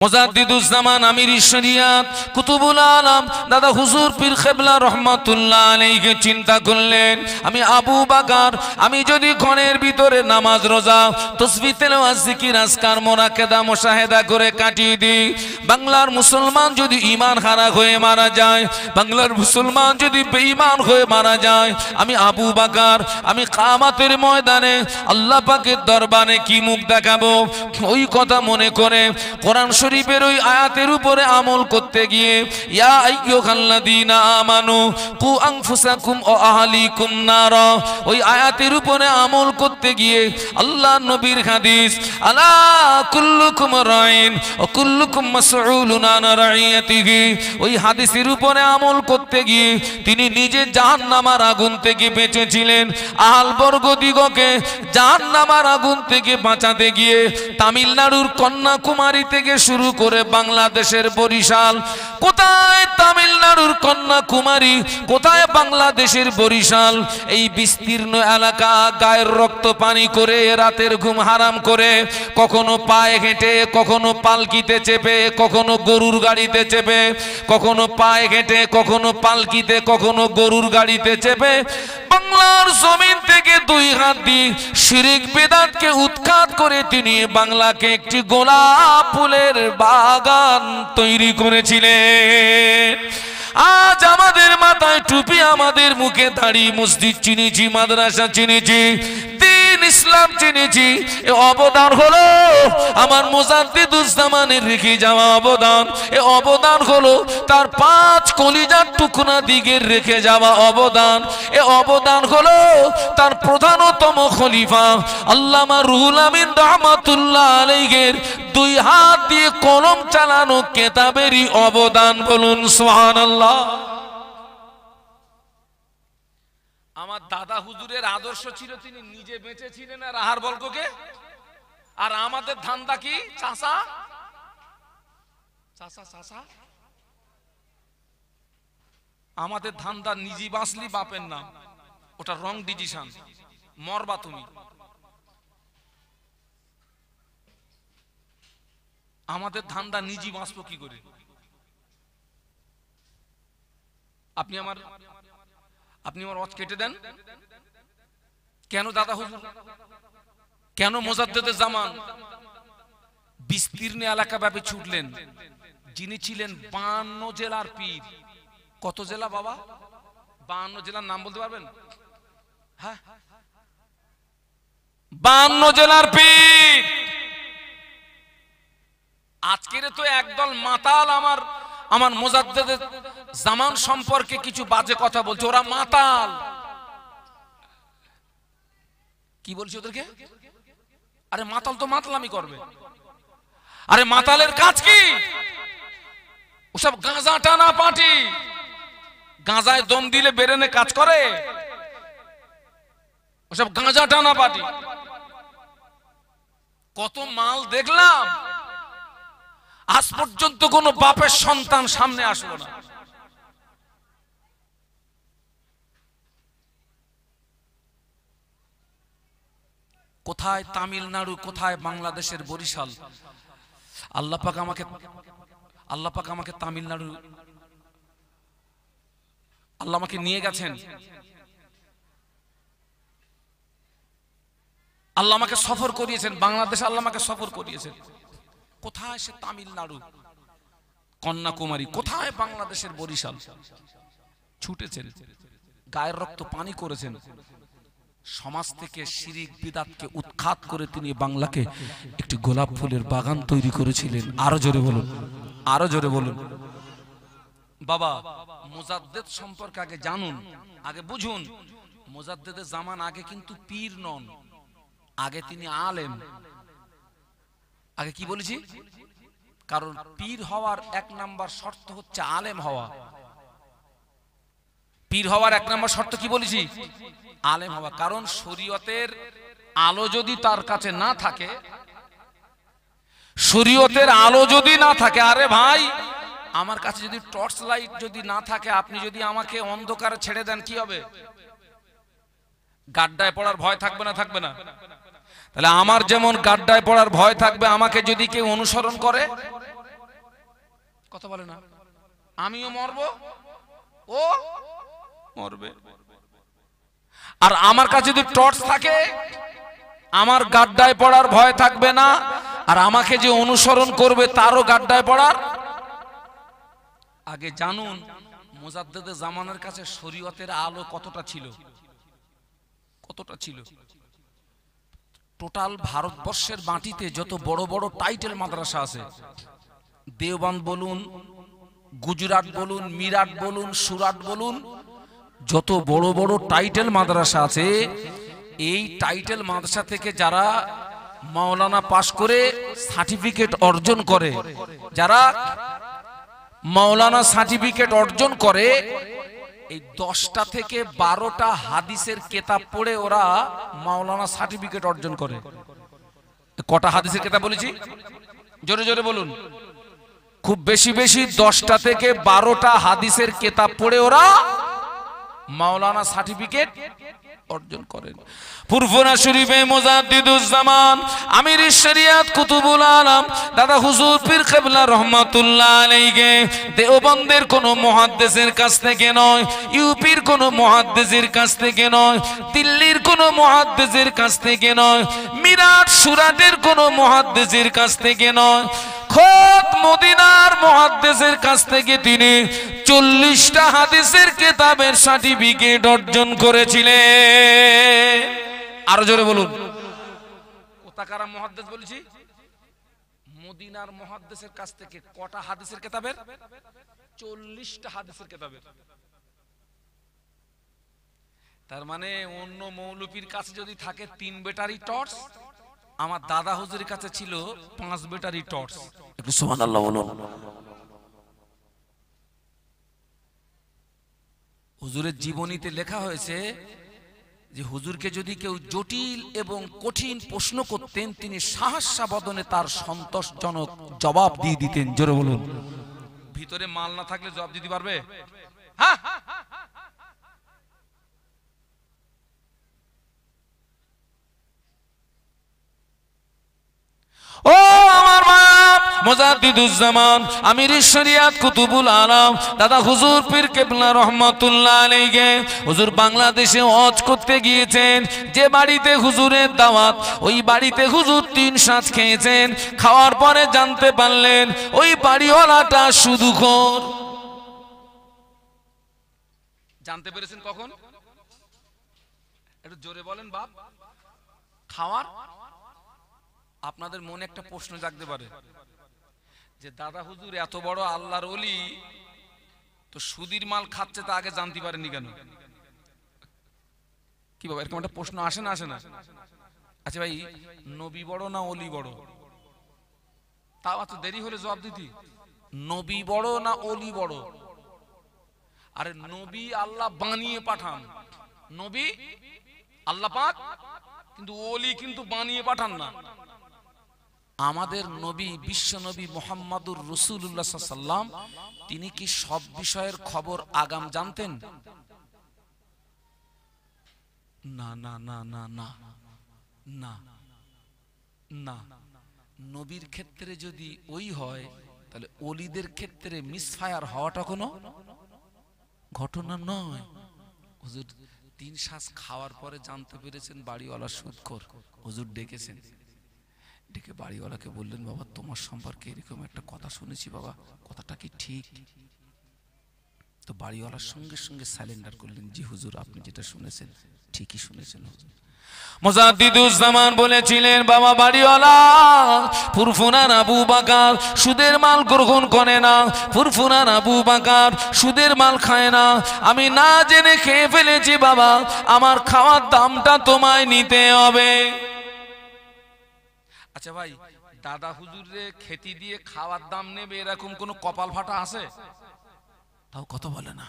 মুজাদ্দিদুজ্জামান আমির শরিয়াত কুতুবুল আলম দাদা হুজুর পীর কেবলা রহমাতুল্লাহ আলাইহি চিন্তা করলেন, আমি আবু বকর আমি যদি ঘরের ভিতরে নামাজ রোজা তাসবিহ তেলাওয়াত জিকির আজকার মুরাকাবা মুশাহাদা করে কাটিয়ে দিই, বাংলার মুসলমান যদি ঈমান হারা হয়ে মারা যায়, বাংলার মুসলমান যদি বেঈমান হয়ে মারা যায়, আমি আবু বকর আমি কিয়ামতের ময়দানে আল্লাহ পাকের দরবারে কি মুখ দেখাবো? ওই কথা মনে করে কোরআন শরীফের ওই আয়াতের উপরে আমল করতে গিয়ে ইয়া আইয়ুহাল্লাযীনা আমানু কু আনফুসাকুম ওয়া আহলিকুম নারা, ওই আয়াতের উপরে আমল করতে গিয়ে আল্লাহ নবীর হাদিস আলা কুল্লুকুম রাইন ওয়া কুল্লুকুম মাসউলুন আন রাইয়াতিহি, ওই হাদিসের উপরে আমল করতে গিয়ে তিনি নিজে জাহান্নামের আগুন থেকে বেঁচেছিলেন, আহল বর্গদিগকে জাহান্নামের আগুন থেকে বাঁচাতে গিয়ে তামিলনাড়ুর কন্যাকুমারী থেকে শুরু করে বাংলাদেশের বরিশাল, কোথায় তামিলনাড়ুর কন্যাকুমারী কোথায় বাংলাদেশের বরিশাল, এই বিস্তীর্ণ এলাকা গায়ের রক্ত পানি করে রাতের ঘুম হারাম করে কখনো পায়ে হেঁটে কখনো পালকিতে চেপে কখনো গরুর গাড়িতে চেপে, কখনো পায়ে হেঁটে কখনো পালকিতে কখনো গরুর গাড়িতে চেপে বাংলার জমিন থেকে দুই হাত দিয়ে শিরক বিদআতকে উৎখাত করে তিনি বাংলাকে একটি গোলাপ ফুলের বাগান তৈরি করেছিলেন। আজ আমাদের মাথায় টুপি, আমাদের মুখে দাড়ি, মসজিদ চিনেছি, মাদ্রাসা চিনেছি, দ্বীন ইসলাম চিনেছি, এ অবদান হলো আমার মুজাদ্দিদুজ্জামানের রেখে যাওয়া অবদান, এ অবদান হলো তার 5 কলিজার টুকরা দিকের রেখে যাওয়া অবদান, এ অবদান হলো তার প্রধানতম খলিফা আল্লামা রুহুল আমিন রহমাতুল্লাহ আলাইহির 2 হাত দিয়ে কলম চালানো কেতাবেরই অবদান। বলুন সুবহানাল্লাহ। আমার দাদা হুজুরের আদর্শ ছিল তিনি নিজে বেঁচে ছিলেন আর আহার বর্গকে, আর আমাদের ধান্দা কি চাচা চাচা চাচা, আমাদের ধান্দা নিজে বাঁচলি বাপের নাম, ওটা রং ডিসিশন, মরবা তুমি। আমাদের ধান্দা নিজে বাঁচবো কি করে? আপনি আমার ওয়াজ কেটে দেন কেন? দাদা হুজুর কেন মুজাদ্দিদুজ জামান বিস্তীর্ণ এলাকা ব্যাপী ছুটলেন? যিনি ছিলেন 52 জেলার পীর। কত জেলা বাবা? 52 জেলার নাম বলতে পারবেন? হ্যাঁ, 52 জেলার পীর। আজকের তো একদল মাতাল আমার মুজাদ্দিদুজ জামান সম্পর্কে কিছু বাজে কথা বলছে, ওরা মাতাল। কি বলছি ওদেরকে? আরে মাতাল তো মাতলামি করবে। আরে মাতালের কাজ কি? ওসব গাঁজা টানা পাটি, গাঁজায় দম দিলে বেরেনে কাজ করে, ওসব গাঁজা টানা পাটি। কত মাল দেখলাম, আজ পর্যন্ত কোন বাপের সন্তান সামনে আসলো না। কোথায় তামিলনাড়ু, কোথায় বাংলাদেশের বরিশাল। আল্লাহ পাক আমাকে তামিলনাড়ু আল্লাহ আমাকে নিয়ে গেছেন, আল্লাহ আমাকে সফর করিয়েছেন, বাংলাদেশ আল্লাহ আমাকে সফর করিয়েছেন। কোথায় সে তামিলনাড়ু কন্যাকুমারী, কোথায় বাংলাদেশের বরিশাল। ছুটেছেন, গায়ের রক্ত পানি করেছেন, সমাজ থেকে শিরক বিদআতকে উৎখাত করে তিনি বাংলাকে একটি গোলাপ ফুলের বাগান তৈরি করেছিলেন। আরো জোরে বলুন, আরো জোরে বলুন। বাবা মুজাদ্দিদ সম্পর্কে আগে জানুন, আগে বুঝুন। মুজাদ্দিদুজ জামান আগে কিন্তু পীর নন, আগে তিনি আলেম। আগে কি বলেছি? কারণ পীর হওয়ার 1 নাম্বার শর্ত হচ্ছে আলেম হওয়া। পীর হওয়ার 1 নাম্বার শর্ত কি বলেছি? আলেম হওয়া। কারণ শরীয়তের আলো যদি তার কাছে না থাকে, শরীয়তের আলো যদি না থাকে, আরে ভাই আমার কাছে যদি টর্চ লাইট যদি না থাকে, আপনি যদি আমাকে অন্ধকারে ছেড়ে দেন কি হবে? গাড্ডায় পড়ার ভয় থাকবে না? থাকবে না? তাহলে আমার যেমন গাড্ডায় পড়ার ভয় থাকবে, আমাকে যদি কেউ অনুসরণ করে কথা বলে না, আমিও মরবো, ও মরবে। আর আমার কাছে যদি টর্চ থাকে, আমার গাড্ডায় পড়ার ভয় থাকবে না, আর আমাকে যে অনুসরণ করবে তারও গাড্ডায় পড়ার। আগে জানুন মুজাদ্দেদে জামানের কাছে শরীয়তের আলো কতটা ছিল, কতটা ছিল। টোটাল ভারতবর্ষের মাটিতে যত বড় বড় টাইটেল মাদ্রাসা আছে, দেওবন্দ বলুন, গুজরাট বলুন, মিরাট বলুন, সুরাট বলুন, যত বড় বড় টাইটেল মাদ্রাসা আছে, এই টাইটেল মাদ্রাসা থেকে যারা মাওলানা পাশ করে সার্টিফিকেট অর্জন করে, যারা মাওলানা সার্টিফিকেট অর্জন করে, এই 10টা থেকে 12টা হাদিসের কিতাব পড়ে ওরা মাওলানা সার্টিফিকেট অর্জন করে। কটা হাদিসের কিতাব বলেছি? জোরে জোরে বলুন। খুব বেশি বেশি 10টা থেকে 12টা হাদিসের কিতাব পড়ে ওরা মাওলানা সার্টিফিকেট অর্জন করেন। ফুরফুরা শরীফে মুজাদ্দিদুজ্জামান আমির শরিয়াত কুতুবুল আলম দাদা হুজুর পীর কেবলা রহমাতুল্লাহ আলাইহি দেওবন্দের কোন মুহাদ্দিসের কাছ থেকে নয়, ইউপির কোন মুহাদ্দিসের কাছ থেকে নয়, দিল্লির কোন মুহাদ্দিসের কাছ থেকে নয়, মিরাট সুরাটের কোন মুহাদ্দিসের কাছ থেকে নয়, খোদ মদিনার মুহাদ্দিসের কাছ থেকে তিনি 40টা হাদিসের কিতাবের সার্টিফিকেট অর্জন করেছিলেন। আরো জোরে বলুন। কোথাকার মুহাদ্দিস বলেছি? মদিনার মুহাদ্দিসের কাছ থেকে। কটা হাদিসের কিতাবের? 40টা হাদিসের কিতাবের। তার মানে অন্য মৌলবীর কাছে যদি থাকে 3 ব্যাটারি টর্চ, আমার দাদা হুজুরের কাছে ছিল 5 ব্যাটারি টর্চ। একটু সুবহানাল্লাহ বলুন। হুজুরের জীবনীতে লেখা হয়েছে যে হুজুরকে যদি কেউ জটিল এবং কঠিন প্রশ্ন করতেন, তিনি সাহসা বদনে তার সন্তোষজনক জবাব দিয়ে দিতেন। জোরে বলুন। ভিতরে মাল না থাকলে জবাব দিতে পারবে? হ্যাঁ। ও আমার বাপ মুজাদ্দিদুজ্জামান আমির শরিয়াত কুতুবুল আলম দাদা হুজুর পীর কেবলা রহমাতুল্লাহ আলাইহি হুজুর বাংলাদেশে হজ করতে গিয়েছেন। যে বাড়িতে হুজুরের দাওয়াত, ওই বাড়িতে হুজুর 3 সাঁঝ খেয়েছেন। খাওয়ার পরে জানতে পারলেন ওই বাড়িওয়ালাটা সুদখোর। জানতে পেরেছেন কখন? একটু জোরে বলেন বাপ। খাওয়ার আপনাদের মনে একটা প্রশ্ন জাগতে পারে যে দাদা হুজুর এত বড় আল্লাহর ওলি, তো সুদির মাল খাচ্ছে, তা আগে জানতে পারেননি কেন? কি বাবা, এরকম একটা প্রশ্ন আসে না? আসে না? আচ্ছা ভাই, নবী বড় না ওলি বড়? তাও এত দেরি হলে জবাব দিতি। নবী বড় না ওলি বড়? আরে নবী আল্লাহ বানিয়ে পাঠান, নবী আল্লাহ পাক, কিন্তু ওলি কিন্তু বানিয়ে পাঠান না। আমাদের নবী বিশ্ব নবী মুহাম্মাদুর রাসূলুল্লাহ সাল্লাল্লাহু আলাইহি ওয়াসাল্লাম, তিনি কি সব বিষয়ের খবর আগাম জানতেন? না না না না না না না। নবীর ক্ষেত্রে যদি ওই হয়, তাহলে ওলিদের ক্ষেত্রে মিসফায়ার হওয়াটা কোনো ঘটনা নয়। হুজুর 3 শ্বাস খাওয়ার পরে জানতে পেরেছেন বাড়িওয়ালা সুদখোর। হুজুর ডেকেছেন, ডেকে বাড়িওয়ালাকে বললেন, বাবা তোমার সম্পর্কে এরকম একটা কথা শুনেছি, বাবা কথাটা কি ঠিক? তো বাড়িওয়ালার সঙ্গে সঙ্গে সারেন্ডার করলেন, জি হুজুর আপনি যেটা শুনেছেন ঠিকই শুনেছেন। হুজুর মুজাদ্দিদুজ্জামান বলেছিলেন, বাবা বাড়িওয়ালা, ফুরফুরার আবু বকর সুদের মাল গ্রহণ করে না, ফুরফুরার আবু বকর সুদের মাল খায় না। আমি না জেনে খেয়ে ফেলেছি বাবা, আমার খাওয়ার দামটা তোমায় নিতে হবে। আচ্ছা ভাই, দাদা হুজুরে খেতি দিয়ে খাওয়ার দাম নেবে, এরকম কোন কপাল ফাটা আছে? তাও কথা বলে না।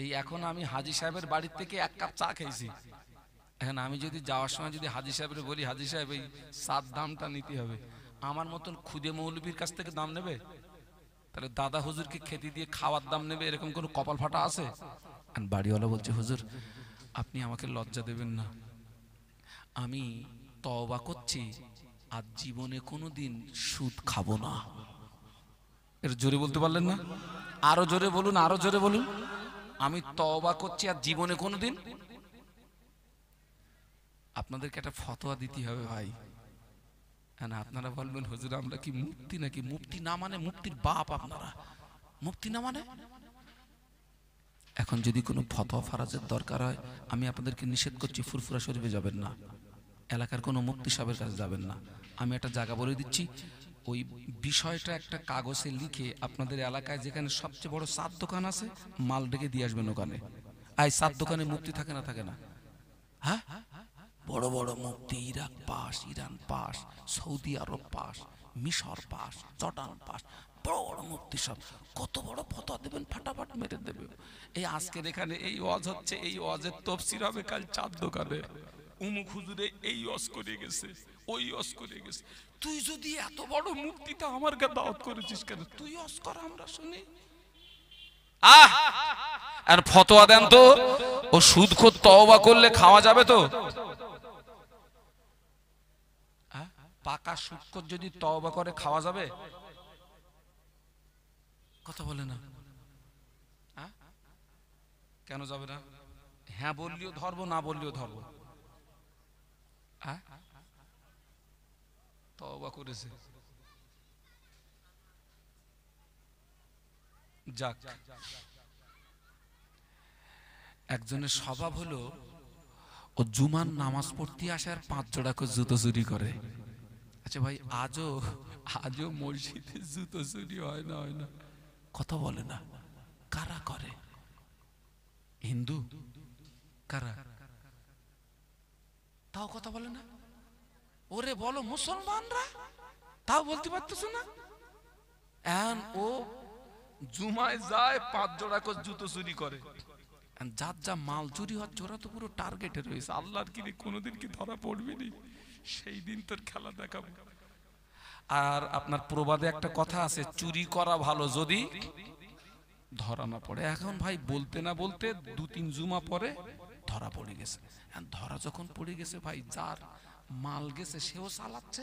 এই এখন আমি হাজী সাহেবের বাড়ির থেকে 1 কাপ চা খেয়েছি। এখন আমি যদি যাওয়ার সময় যদি হাজী সাহেবের বলি, হাজী সাহেব এই চার দামটা নিতে হবে, আমার মতন খুদে মৌলবীর কাছ থেকে দাম নেবে? তাহলে দাদা হুজুরকে খেতে দিয়ে খাওয়ার দাম নেবে, এরকম কোন কপাল ফাটা আছে? বাড়িওয়ালা বলছে, হুজুর আপনি আমাকে লজ্জা দেবেন না, আমি তওবা করছি, আর জীবনে কোনোদিন সুদ খাবো না। এর জোরে বলতে পারলেন না? আরো জোরে বলুন, আরো জোরে বলুন। আমি তওবা করছি আর জীবনে কোনোদিন। আপনাদেরকে একটা ফতোয়া দিতে হবে ভাই। না আপনারা বলবেন হুজুর আমরা কি মুফতি নাকি? মুফতি না মানে মুফতির বাপ আপনারা। মুফতি না মানে এখন যদি কোনো ফতোয়া ফারাজের দরকার হয়, আমি আপনাদেরকে নিষেধ করছি ফুরফুরা শরীফে যাবেন না, এলাকার কোনো মুফতি সাহেবের কাছে যাবেন না। আমি একটা জায়গা বলে দিচ্ছি, ওই বিষয়টা একটা কাগজে লিখে আপনাদের এলাকায় যেখানে সবচেয়ে বড় চার দোকান আছে মাল ডেকে দিয়ে আসবেন ওখানে। আর চার দোকানে মুফতি থাকে না? থাকে না? হ্যাঁ, বড় বড় মুফতি Iraq pass, Iran pass, Saudi Arab pass, মিশর পাস, জর্ডান পাস, বড় বড় মুফতি সব কত বড় ফতোয়া দেবেন, ফাটাফাট মেরে দেবে। এই আজকের এখানে এই ওয়াজ হচ্ছে, এই ওয়াজের তফসির হবে কাল চার দোকানে। উমুক হুজুরে এই ওয়াজ করে গেছে, ওই ওয়াজ করে গেছে। তুই যদি এত বড় মুফতিটা আমার কাছে দাওয়াত করেছিস কেন? তুই ওয়াজ কর, আমরা শুনি। আর ফতোয়া দেন তো, ও সুদখোর তওবা করলে খাওয়া যাবে তো? পাকা সুদখোর যদি তওবা করে খাওয়া যাবে? কথা বলে না কেন যাবে না? হ্যাঁ বললেও ধরবো, না বললেও ধরবো। তওবা করেছে, যাক। একজনের স্বভাব হলো ও জুমার নামাজ পড়তে আসে আর 5 জোড়া করে জুতো চুরি করে। আচ্ছা ভাই, আজও মসজিদে জুতো চুরি হয় না? হয় না? কথা বলে না। কারা করে? হিন্দু? কারা? তাও কথা বলে না। ওরে বলো মুসলমানরা, তাও বলতে পারতেছ না। ও জুমায় যায় 5 জোড়া করে জুতো চুরি করে। যার যা মাল চুরি হচ্ছে ওরা তো পুরো টার্গেটে রয়েছে। আল্লাহর কি কোনোদিন কি ধরা পড়বে নি? সেই দিন তোর খেলা দেখাবো। আর আপনার প্রবাদে একটা কথা আছে, চুরি করা ভালো যদি ধরা না পড়ে। এখন ভাই বলতে না বলতে 2-3 জুমা পরে ধরা পড়ে গেছে। ধরা যখন পড়ে গেছে ভাই, যার মাল গেছে সেও চালাচ্ছে,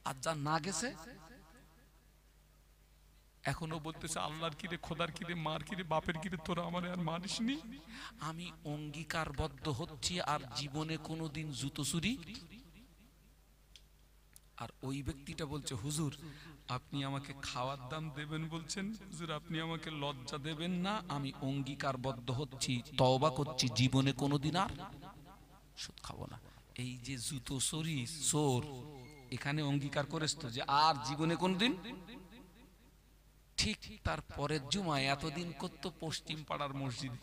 আর যার না গেছে এখনো বলতেছে আল্লাহর কিরে, খোদার কিরে, মার কিরে, বাপের কিরে, তোরা আমার আর মানিসনি। আমি অঙ্গীকারবদ্ধ হচ্ছি আর জীবনে কোনোদিন জুতো চুরি। আর ওই ব্যক্তিটা বলছে হুজুর আপনি আমাকে খাওয়ার দাম দেবেন বলছেন, হুজুর আপনি আমাকে লজ্জা দেবেন না, আমি অঙ্গীকারবদ্ধ হচ্ছি, তওবা করছি, জীবনে কোনোদিন আর সুদ খাবো না। এই যে জুতো চুরি চোর, এখানে অঙ্গীকার করেছ তো যে আর জীবনে কোনোদিন। ঠিক তার পরের জুমায় এতদিন করতো পশ্চিম পাড়ার মসজিদে,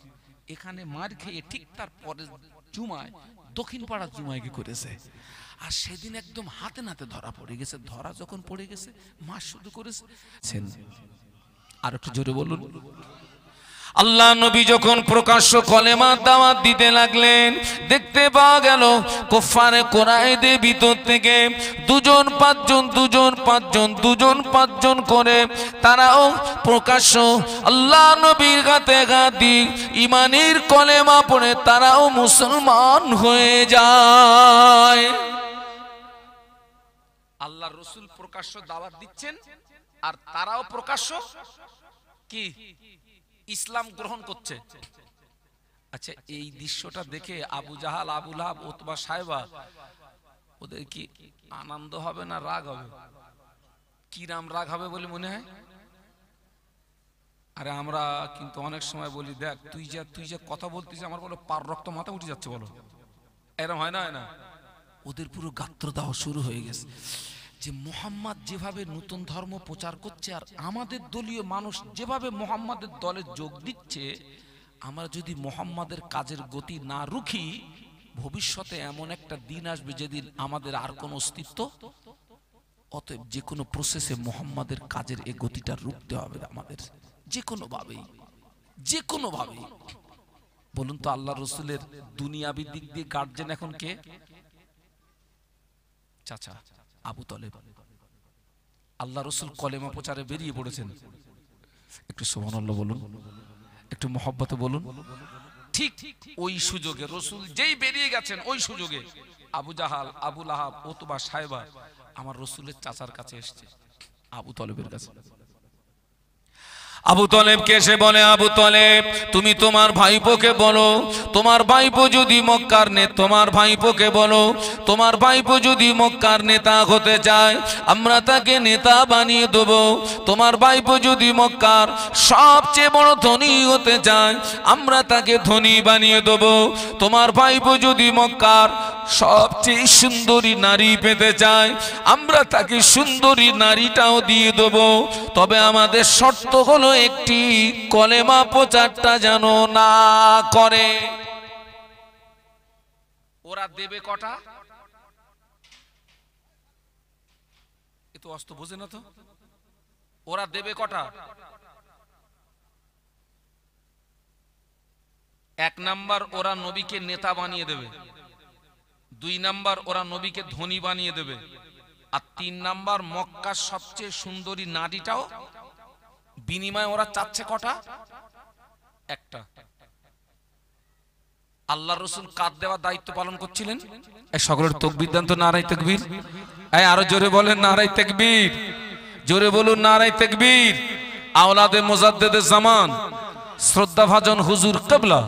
এখানে মার খেয়ে ঠিক তার পরের জুমায় দক্ষিণ পাড়ার জুমায় কি করেছে। আর সেদিন একদম হাতে নাতে ধরা পড়ে গেছে। ধরা যখন পড়ে গেছে মা শুধু করেছে। আর একটু জোরে বলুন। আল্লাহ নবী যখন প্রকাশ্য কলেমা দাওয়াত দিতে লাগলেন, দেখতে পাওয়া গেল কুফারে কুরাইশদের ভিতর থেকে 2-5 করে তারাও প্রকাশ্য আল্লাহ নবীর হাতে গাদি ঈমানের কলেমা পড়ে তারাও মুসলমান হয়ে যায়। আল্লাহ রাসূল প্রকাশ্য দাওয়াত দিচ্ছেন আর তারাও প্রকাশ্য কি ইসলাম গ্রহণ করছে। আচ্ছা, এই দৃশ্যটা দেখে আবু জাহাল, আবু লাহাব, উতবা, সাইবা ওদের কি আনন্দ হবে না রাগ হবে? কি নাম রাগ হবে বলে মনে হয়? আরে আমরা কিন্তু অনেক সময় বলি, দেখ তুই যে কথা বলতিস আমার বলো পার রক্ত মাথা উঠে যাচ্ছে, বলো এরকম হয় না? হয় না? ওদের পুরো গাত্র দাহ শুরু হয়ে গেছে যে মুহাম্মদ যেভাবে নতুন ধর্ম প্রচার করছে আর আমাদের দলীয় মানুষ যেভাবে মুহাম্মাদের দলে যোগ দিচ্ছে, আমরা যদি মুহাম্মাদের কাজের গতি না রুখি, ভবিষ্যতে এমন একটা দিন আসবে যেদিন আমাদের আর কোনো অস্তিত্ব। অতএব যে কোনো প্রসেসে মুহাম্মাদের কাজের এই গতিটা রুখতে হবে আমাদের, যে কোনো ভাবেই। বলুন তো আল্লাহ রসুলের দুনিয়াবি দিক দিয়ে গার্জেন এখন কে? চাচা আবু তলেব। আল্লাহ রসুল কলেমা প্রচারে বেরিয়ে পড়েছেন। একটু সুবহানাল্লাহ বলুন, একটু মহব্বতে বলুন। ঠিক ওই সুযোগে রসুল যেই বেরিয়ে গেছেন, ওই সুযোগে আবু জাহাল, আবু লাহাব, উতবা, সাইবা আমার রসুলের চাচার কাছে এসছে, আবু তলেবের কাছে। আবু তলেবকে এসে বলে, আবু তলেব তুমি তোমার ভাইপোকে বলো, তোমার ভাইপো যদি মক্কার তোমার ভাইপোকে বলো তোমার ভাইপো যদি মক্কার নেতা হতে চায় আমরা তাকে নেতা বানিয়ে দেব। তোমার ভাইপো যদি মক্কার সবচেয়ে বড় ধনী হতে চায় আমরা তাকে ধনী বানিয়ে দেব। তোমার ভাইপো যদি মক্কার সবচেয়ে সুন্দরী নারী পেতে চায় আমরা তাকে সুন্দরী নারীটাও দিয়ে দেব। তবে আমাদের শর্ত হলো একটি, কলেমা প্রচারটা যেন না করে। ওরা দেবে কটা? এ তো অস্ত বোঝে না তো। ওরা দেবে কটা? এক নাম্বার ওরা নবীকে নেতা বানিয়ে দেবে, দুই নাম্বার ওরা নবীকে ধনী বানিয়ে দেবে, আর তিন নাম্বার মক্কার সবচেয়ে সুন্দরী নারীটাও বিনিময়ে ওরা চাচ্ছে কটা? একটা। আল্লাহ রসুল কাঁদ দেওয়ার দায়িত্ব পালন করছিলেন। সকলের তাকবীর দেন তো, নারায়ে তাকবীর। আরো জোরে বলেন নারায়ে তাকবীর, জোরে বলুন নারায়ে তাকবীর। আওলাদে মুজাদ্দেদে জামান শ্রদ্ধাভাজন হুজুর কিবলা,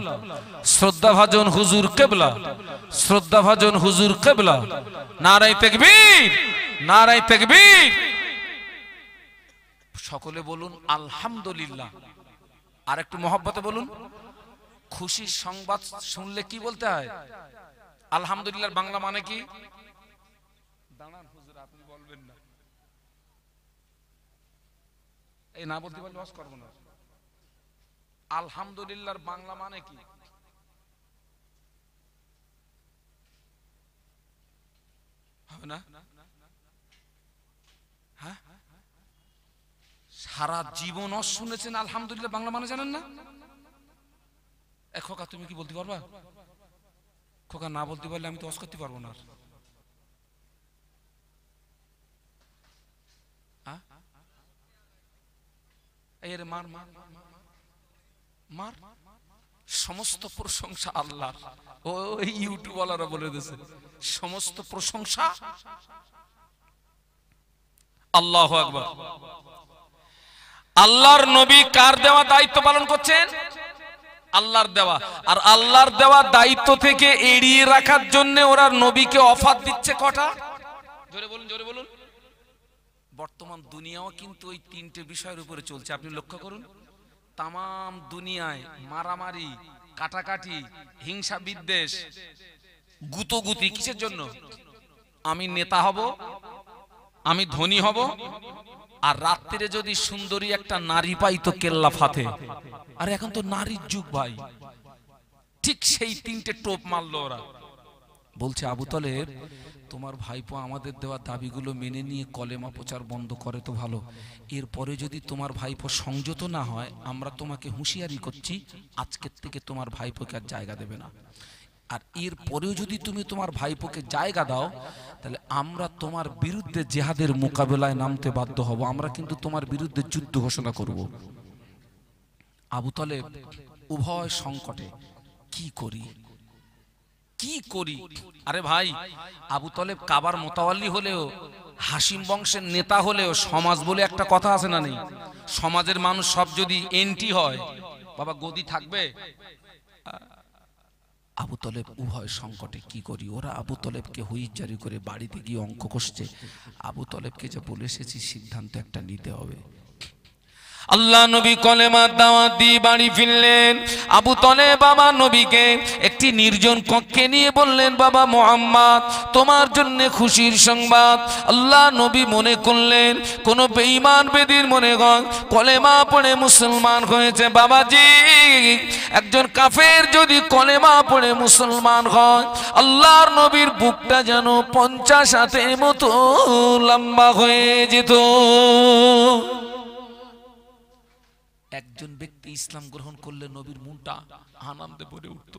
শ্রদ্ধাভাজন হুজুর কিবলা, শ্রদ্ধাভাজন হুজুর কিবলা। নারায়ে তাকবীর, নারায়ে তাকবীর। সকলে বলুন আলহামদুলিল্লাহ। আর একটু মহব্বতে বলুন। খুশির সংবাদ শুনলে কি বলতে হয়? আলহামদুলিল্লাহ বাংলা মানে কি? দাঁড়ান হুজুর, আপনি বলবেন না, এই না বলতে পারলে ওয়াজ করব না। আলহামদুলিল্লাহর বাংলা মানে কি? হবে না? হ্যাঁ, সারা জীবন শুনেছেন আলহামদুলিল্লাহ বাংলা মানে জানেন না? খোকা তুমি কি বলতে পারবা? খোকা না বলতে পারলে আমি তো ওয়াজ করতে পারবো না। মার মার মার। সমস্ত প্রশংসা আল্লাহর। ওই ইউটিউবওয়ালারা বলে দিয়েছে সমস্ত প্রশংসা আল্লাহু আকবার। আল্লাহর নবী কার দেওয়া দায়িত্ব পালন করছেন? আল্লাহর দেওয়া। আর আল্লাহর দেওয়া দায়িত্ব থেকে এড়িয়ে রাখার জন্য ওরা নবীকে অফার দিচ্ছে কটা? জোরে বলুন, জোরে বলুন। বর্তমান দুনিয়াও কিন্তু ওই তিনটে বিষয়ের উপরে চলছে। আপনি লক্ষ্য করুন, তামাম দুনিয়ায় মারামারি, কাটাকাটি, হিংসা বিদ্বেষ, গুতোগুতি কিসের জন্য? আমি নেতা হব, আমি ধনী হব, আর রাত্রিরে যদি সুন্দরী একটা নারী পাই তো কেল্লা ফাতে। আর এখন তো নারীর যুগ ভাই। ঠিক সেই তিনটে টোপ মারলো ওরা। বলছে আবু তলেব তোমার ভাইপো আমাদের দেওয়া দাবিগুলো মেনে নিয়ে কলেমা প্রচার বন্ধ করে তো ভালো, এরপরে যদি তোমার ভাইপো সংযত না হয় আমরা তোমাকে হুঁশিয়ারি করছি আজকের থেকে তোমার ভাইপোকে আর জায়গা দেবে না। আর এরপরেও যদি তুমি তোমার ভাইপোকে জায়গা দাও তাহলে আমরা তোমার বিরুদ্ধে জিহাদের মোকাবেলায় নামতে বাধ্য হব। আমরা কিন্তু তোমার বিরুদ্ধে যুদ্ধ ঘোষণা করব। আবু তলেব উভয় সংকটে, কি করি কি করি? আরে ভাই, আবু তলেব কাবার মোতাওয়াল্লি হলেও, হাসিম বংশের নেতা হলেও সমাজ বলে একটা কথা আছে না নেই? সমাজের মানুষ সব যদি এন্টি হয় বাবা গদি থাকবে? আবু তলেব উভয় সংকটে, কি করি? ওরা আবু তলেবকে হুইস জারি করে বাড়িতে গিয়ে অঙ্ক কষছে। আবু তলেবকে যে বলে এসেছি সিদ্ধান্ত একটা নিতে হবে। আল্লাহ নবী কলেমার দাওয়াত দিয়ে বাড়ি ফিরলেন। আবু তলেব বাবা নবীকে একটি নির্জন কক্ষে নিয়ে বললেন, বাবা মুহাম্মদ তোমার জন্য খুশির সংবাদ। আল্লাহ নবী মনে করলেন কোন বেঈমান বেদির মনে হয় কলেমা পড়ে মুসলমান হয়েছে। বাবাজি, একজন কাফের যদি কলেমা পড়ে মুসলমান হয় আল্লাহর নবীর বুকটা যেন 50 হাতের মতো লম্বা হয়ে যেত। একজন ব্যক্তি ইসলাম গ্রহণ করলে নবীর মনটা আনন্দে ভরে উঠত।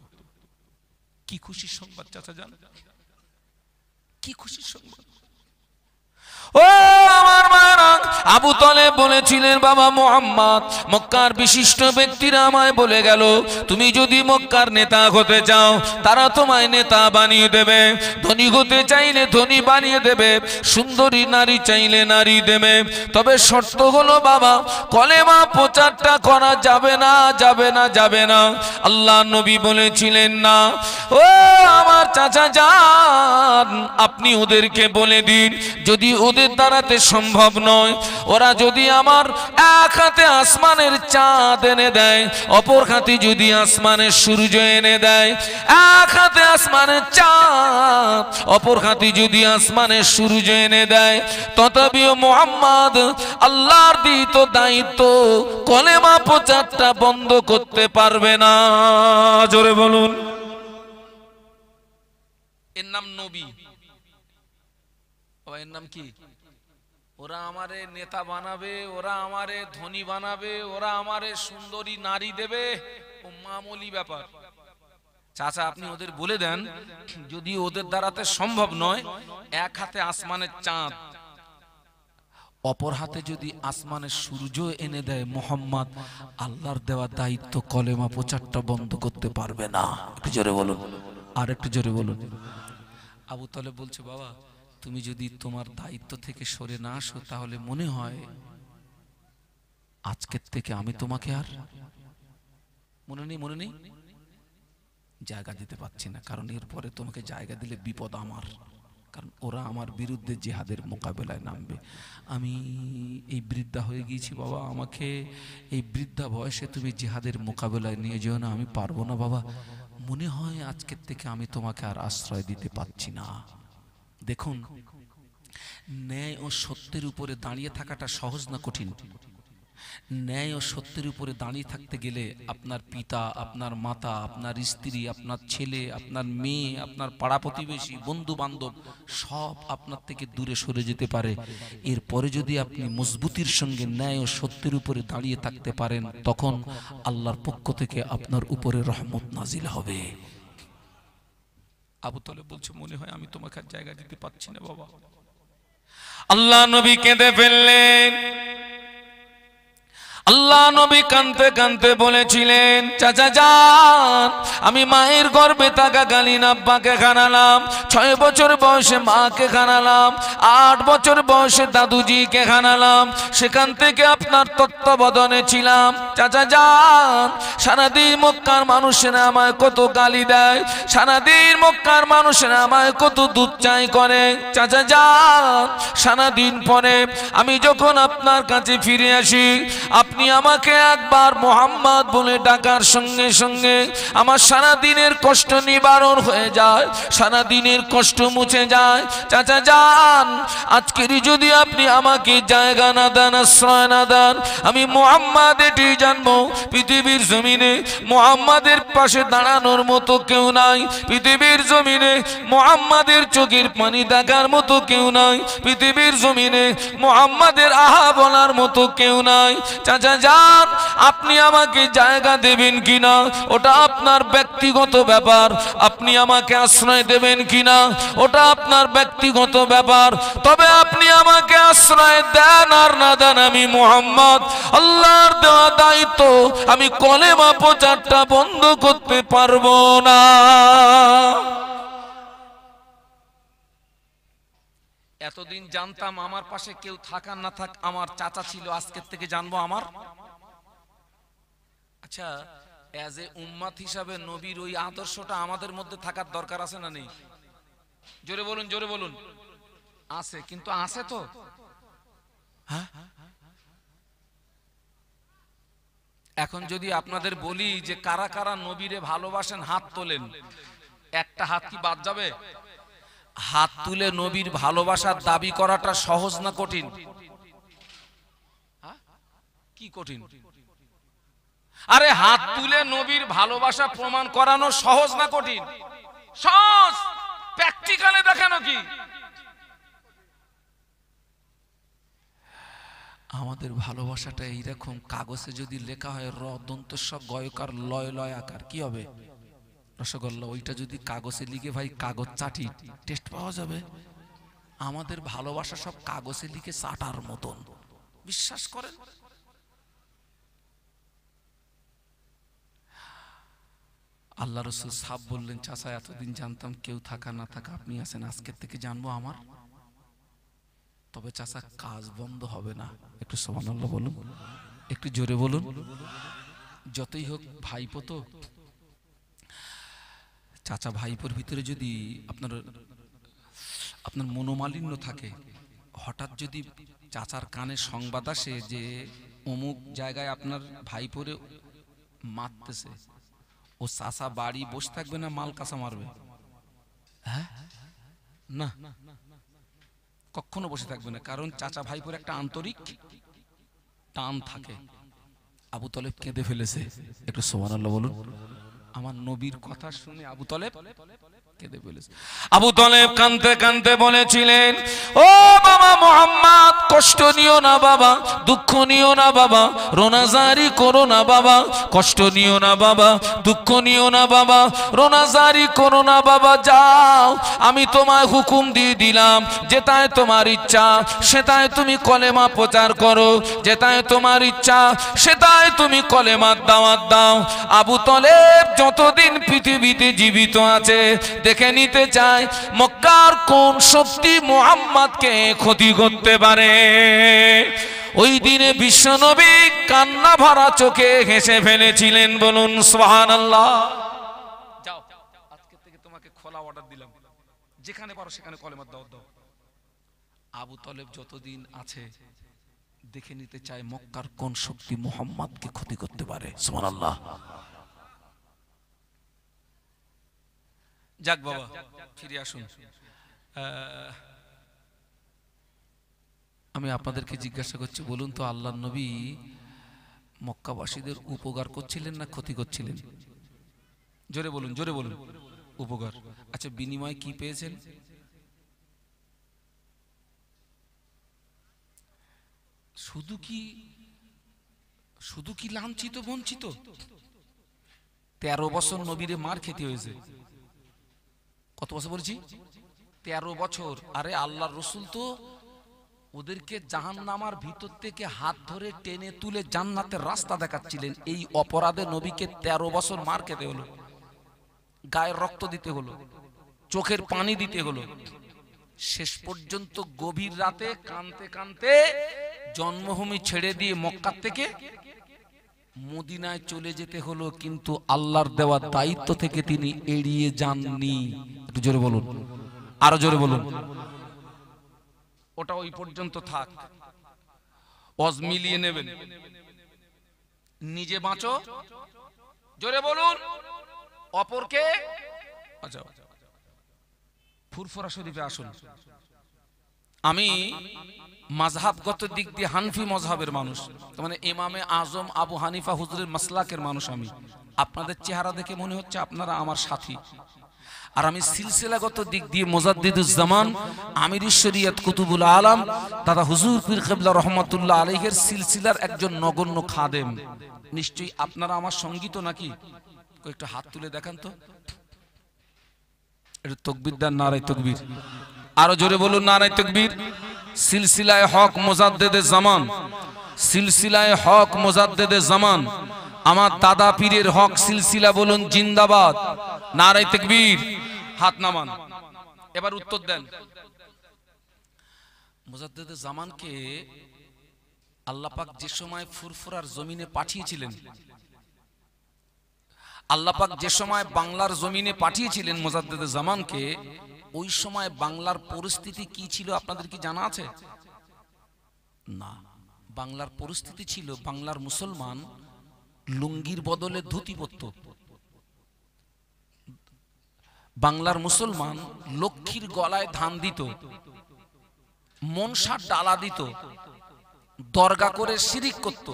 কি খুশির সংবাদ চাচা জান, কি খুশির সংবাদ। ও আমার মায়েরা, আবু তালেব বলেছিলেন, বাবা মুহাম্মদ, মক্কার বিশিষ্ট ব্যক্তিরা আমায় বলে গেল, তুমি যদি মক্কার নেতা হতে চাও তারা তোমায় নেতা বানিয়ে দেবে, ধনী হতে চাইলে ধনী বানিয়ে দেবে, সুন্দরী নারী চাইলে নারী দেবে, তবে শর্ত হলো বাবা কলেমা প্রচারটা করা যাবে না, যাবে না, যাবে না। আল্লাহ নবী বলেছিলেন না। ও আমার চাচা যান, আপনি ওদেরকে বলে দিন, যদি ওদের দ্বারাতে সম্ভব নয়, ওরা যদি আমার এক হাতে আসমানের চাঁদ এনে দেয়, অপর হাতে যদি আসমানের সূর্য এনে দেয়, এক হাতে আসমানের চাঁদ, অপর হাতে যদি আসমানের সূর্য এনে দেয়, তথাপিও মুহাম্মদ আল্লাহর দিত দায়িত্ব কলেমা প্রচারটা বন্ধ করতে পারবে না। জোরে বলুন। এর নাম নবী, এর নাম কি? ওরা আমারে নেতা বানাবে, ওরা আমারে ধনী বানাবে, ওরা আমারে সুন্দরী নারী দেবে, ও মামুলি ব্যাপার। চাচা আপনি ওদের বলে দেন, যদি ওদের দ্বারাতে সম্ভব নয়, এক হাতে আসমানের চাঁদ, অপর হাতে যদি আসমানের সূর্য এনে দেয়, মুহাম্মদ আল্লাহর দেওয়া দায়িত্ব কলেমা প্রচারটা বন্ধ করতে পারবে না। একটু জোরে বলুন, আর একটু জোরে বলুন। আবু তালেব বলছে, বাবা তুমি যদি তোমার দায়িত্ব থেকে সরে না আসো, তাহলে মনে হয় আজকের থেকে আমি তোমাকে আর মনে নেই জায়গা দিতে পারছি না, কারণ এরপরে তোমাকে জায়গা দিলে বিপদ আমার, কারণ ওরা আমার বিরুদ্ধে জিহাদের মোকাবেলায় নামবে। আমি এই বৃদ্ধা হয়ে গিয়েছি বাবা, আমাকে এই বৃদ্ধা বয়সে তুমি জিহাদের মোকাবেলায় নিয়ে যেও না, আমি পারবো না বাবা, মনে হয় আজকের থেকে আমি তোমাকে আর আশ্রয় দিতে পারছি না। দেখুন, ন্যায় ও সত্যের উপরে দাঁড়িয়ে থাকাটা সহজ না কঠিন? ন্যায় ও সত্যের উপরে দাঁড়িয়ে থাকতে গেলে আপনার পিতা, আপনার মাতা, আপনার স্ত্রী, আপনার ছেলে, আপনার মেয়ে, আপনার পাড়া প্রতিবেশী, বন্ধু বান্ধব সব আপনার থেকে দূরে সরে যেতে পারে। এরপরে যদি আপনি মজবুতির সঙ্গে ন্যায় ও সত্যের উপরে দাঁড়িয়ে থাকতে পারেন, তখন আল্লাহর পক্ষ থেকে আপনার উপরে রহমত নাজিল হবে। আবু তালেব বলছে, মনে হয় আমি তোমাকে আর জায়গা দিতে পারছি না বাবা। আল্লাহ নবী কেঁদে ফেললেন। আল্লাহ নবী কাঁদতে কাঁদতে বলেছিলেন, চাচা যান, আমি মায়ের গর্ভে থাকাকালীন আব্বাকে খানালাম, 6 বছর বয়সে মাকে খানালাম, 8 বছর বয়সে দাদুজিকে খানালাম, সেখান থেকে আপনার তত্ত্বাবধানে ছিলাম। চাচা যান, সারাদিন মক্কার মানুষেরা আমায় কত গালি দেয়, সারাদিন মক্কার মানুষেরা আমায় কত দুধ চাই করে। চাচা যান, সারাদিন পরে আমি যখন আপনার কাছে ফিরে আসি, আপনি আমাকে একবার মুহাম্মদ বলে ডাকার সঙ্গে সঙ্গে আমার সারা দিনের কষ্ট নিবারণ হয়ে যায়, সারা দিনের কষ্ট মুছে যায়। চাচা যান, আজকের যদি আপনি আমাকে জায়গা না দেন, আশ্রয় না দেন, আমি মুহাম্মদ এটি জানবো, পৃথিবীর জমিনে মুহাম্মাদের পাশে দাঁড়ানোর মতো কেউ নাই, পৃথিবীর জমিনে মুহাম্মাদের চোখের পানি দেখার মতো কেউ নাই, পৃথিবীর জমিনে মুহাম্মাদের আহা বলার মতো কেউ নাই। চাচা যান, আপনি আমাকে জায়গা দেবেন কিনা ওটা আপনার ব্যক্তিগত ব্যাপার, আপনি আমাকে আশ্রয় দেবেন কিনা ওটা আপনার ব্যক্তিগত ব্যাপার, তবে আপনি আমাকে আশ্রয় দেন আর না দেন, আমি মুহাম্মদ আল্লাহর দেওয়া দায়িত্ব আমি কলেমা প্রচারটা বন্ধ করতে পারবো না। এতদিন জানতাম আমার পাশে কেউ থাকা না থাক আমার চাচা ছিল, আজকের থেকে জানবো আমার। আচ্ছা, এজ এ উম্মাত হিসাবে নবীর ওই আদর্শটা আমাদের মধ্যে থাকার দরকার আছে না নেই? জোরে বলুন, জোরে বলুন। আছে, কিন্তু আছে তো? হ্যাঁ, এখন যদি আপনাদের বলি যে কারা কারা নবীরে ভালোবাসেন, হাত তোলেন, একটা হাত কি বাদ যাবে? হাত তুলে নবীর ভালোবাসার দাবি করাটা সহজ না কঠিন? কি কঠিন? আরে হাত তুলে নবীর ভালোবাসা প্রমাণ করানো সহজ না কঠিন? সহজ। প্র্যাকটিক্যালে দেখানো কি? আমাদের ভালোবাসাটা এইরকম, কাগজে যদি লেখা হয় র দন্ত স গয়কার লয় লয় আকার, কি হবে? রসগোল্লা। ওইটা যদি কাগজে লিখে ভাই কাগজ চাটি টেস্ট পাওয়া যাবে? আমাদের ভালোবাসা সব কাগজে লিখে চাটার মতন, বিশ্বাস করেন। আল্লাহ রসুল সাহেব বললেন, চাচা এতদিন জানতাম কেউ থাকা না থাকা আপনি আছেন, আজকের থেকে জানবো আমার। তবে চাচা কাজ বন্ধ হবে না। একটু সুবহানাল্লাহ বলুন, একটু জোরে বলুন। যতই হোক ভাইপো তো, চাচা ভাইপোর ভিতরে যদি আপনার মনোমালিন্য থাকে, হঠাৎ যদি চাচার কানে সংবাদ আসে যে অমুক জায়গায় আপনার ভাইপোরে মারতেছে, ও চাচা বাড়ি বসে থাকবে না মাল কাঁচা মারবে? হ্যাঁ, না, কখনো বসে থাকবে না, কারণ চাচা ভাইপোর একটা আন্তরিক টান থাকে। আবু তলেব কেঁদে ফেলেছে, একটু সুবহানাল্লাহ বলুন। আমার নবীর কথা শুনে আবু তলেব কেঁদে ফেলেছে। আবু তলেব কাঁদতে কাঁদতে বলেছিলেন, ও বাবা মুহাম্মদ, কষ্ট নিও না বাবা, দুঃখ নিও না বাবা, রোনাজারি করো না বাবা, কষ্ট নিও না বাবা, দুঃখ নিও না বাবা, রোনাজারি করো না বাবা, যাও আমি তোমায় হুকুম দিয়ে দিলাম, যেটায় তোমার ইচ্ছা সেটায় তুমি কলেমা প্রচার করো, যেটায় তোমার ইচ্ছা সেটায় তুমি কলেমার দাওয়াত দাও। আবু তলেব যতদিন পৃথিবীতে জীবিত আছে দেখে নিতে চায় মক্কার কোন শক্তি মুহাম্মদকে ক্ষতি করতে পারে। ওই দিনে বিশ্বনবী কান্না ভরা চোখে হেসে ফেলেছিলেন, বলুন সুবহানাল্লাহ। যাও, আজকে থেকে তোমাকে খোলা অর্ডার দিলাম, যেখানে পারো সেখানে কলেমার দাওয়াত দাও। আবু তলেব যতদিন আছে দেখে নিতে চায় মক্কার কোন শক্তি মুহাম্মদকে ক্ষতি করতে পারে। সুবহানাল্লাহ। যাক বাবা, ফিরে আসুন। আমি আপনাদেরকে জিজ্ঞাসা করছি, বলুন তো, আল্লাহর নবী মক্কাবাসীদের উপকার করছিলেন না ক্ষতি করছিলেন? জোরে বলুন, জোরে বলুন। উপকার। আচ্ছা, বিনিময় কি পেয়েছেন? শুধু কি লাঞ্ছিত বঞ্চিত? 13 বছর নবীরে মার খেতে হয়েছে। কত বছর বলছি? 13 বছর। আরে আল্লাহর রাসূল তো ওদেরকে জাহান্নামের ভিতর থেকে হাত ধরে টেনে তুলে জান্নাতের রাস্তা দেখাচ্ছিলেন। এই অপরাধে নবীকে 13 বছর মার খেতে হলো, গায়ের রক্ত দিতে হলো, চোখের পানি দিতে হলো। শেষ পর্যন্ত গভীর রাতে কাঁদতে কাঁদতে জন্মভূমি ছেড়ে দিয়ে মক্কা থেকে মদিনায় চলে যেতে হলো, কিন্তু আল্লাহর দেওয়া দায়িত্ব থেকে তিনি এড়িয়ে যাননি। একটু জোরে বলুন, আরো জোরে বলুন। ওটা ওই পর্যন্ত থাক, ওয়াজ মিলিয়ে নেবেন। নিজে বাঁচো, জোরে বলুন, অপরকে। আচ্ছা, ফুরফুরা শরীফে আসুন। আমি মাযহাবগত দিক দিয়ে হানফি মযহাবের মানুষ, মানে ইমামে আজম আবু হানিফা হুজুরের মাসলাকের মানুষ। আমি আপনাদের চেহারা দেখে মনে হচ্ছে আপনারা আমার সাথী। আর আমি সিলসিলাগত দিক দিয়ে মুজাদ্দিদুজ জামান আমিরুশ শরিয়ত কুতুবুল আলম দাদা হুজুর পীর কেবলা রহমাতুল্লাহ আলাইহির সিলসিলার একজন নগণ্য খাদেম। নিশ্চয়ই আপনারা আমার সঙ্গী তো নাকি? একটু হাত তুলে দেখান তো। একটু তাকবীর দেন, নারায়ে তাকবীর। আরো জোরে বলুন, নারায়ে তাকবীর। সিলসিলায়ে হক মুজাদ্দিদে জামান, সিলসিলায়ে হক মুজাদ্দিদে জামান, আমার দাদা পীরের হক সিলসিলা বলুন জিন্দাবাদ, নারায়ে তাকবীর। হাত নামান, এবার উত্তর দেন। মুজাদ্দিদে জামানকে আল্লাহ পাক যে সময় ফুরফুরার জমিনে পাঠিয়েছিলেন, আল্লাহ পাক যে সময় বাংলার জমিনে পাঠিয়েছিলেন মুজাদ্দিদে জামানকে, ওই সময় বাংলার পরিস্থিতি কি ছিল আপনাদের কি জানা আছে? না, বাংলার পরিস্থিতি ছিল বাংলার মুসলমান লুঙ্গির বদলে ধুতি পরত। বাংলার মুসলমান লক্ষ্মীর গলায় ধান দিত, মনসার ডালা দিত, দরগা করে শিরিক করত,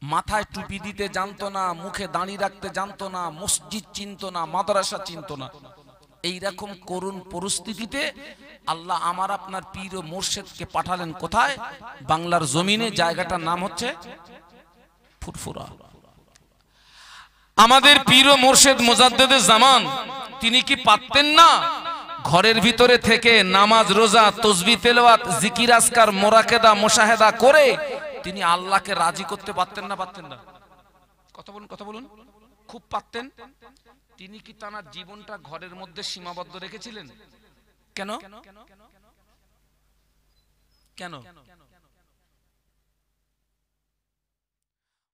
মাথায় টুপি দিতে জানতো না, মুখে দাঁড়ি রাখতে জানতো না, মসজিদ চিনতো না, মাদ্রাসা চিনতো না। এইরকম করুণ পরিস্থিতিতে আল্লাহ আমার আপনার পীর ও মুর্শিদকে পাঠালেন কোথায়? বাংলার জমিনে। জায়গাটার নাম হচ্ছে ফুরফুরা। আমাদের পীর ও মুর্শিদ মুজাদ্দিদে জামান তিনি কি পারতেন না ঘরের ভিতরে থেকে নামাজ রোজা তসবিহ তেলাওয়াত জিকির আজকার মোরাকেদা মুশাহেদা করে তিনি আল্লাহকে রাজি করতে পারতেন না? পারতেন না? কথা বলুন খুব পারতেন। তিনি কি তার জীবনটা ঘরের মধ্যে সীমাবদ্ধ রেখেছিলেন? কেন?